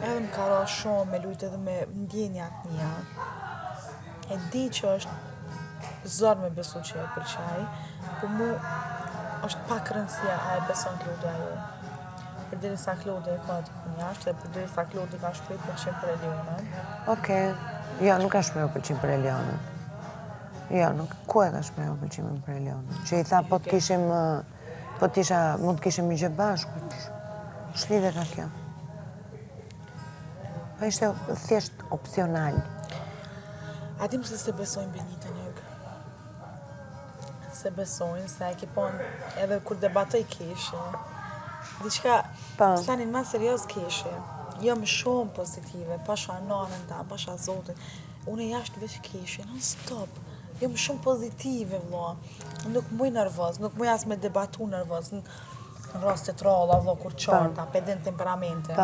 Edhe më ka ra shumë me lujtë edhe me ndjenjat mia. E di që është zor me besu që e pëlqej, për mu është pak rëndësia a e beson Klodi ajo. Përderisa Klodi e ka dikun jashtë, dhe përderisa Klodi ka shprej 100% për Elionën. Okej. Jo, nuk ka shprehur pëlqim për Elionën. Jo, nuk. Ku e ka shprehur pëlqimin për Elionën? Që i tha po të kishim, mund të kishim një gjë bashku. Ç'lidhje ka kjo? Pa ishte thjesht opsional. A dim se besojnë Benitën jog. Se besojnë, se e kipon edhe kur debatoj keshe. Diçka, sanin ma serios keshe. Jam shumë pozitive, pasha nanën ta, pasha zotin. Unë jashtë veç keshe, non stop. Jam shumë pozitive, vlla. Nuk muj nervoz, nuk muj as me debatu nervoz. Në rast të trolla, vlla, kur qarta, pedin temperamente.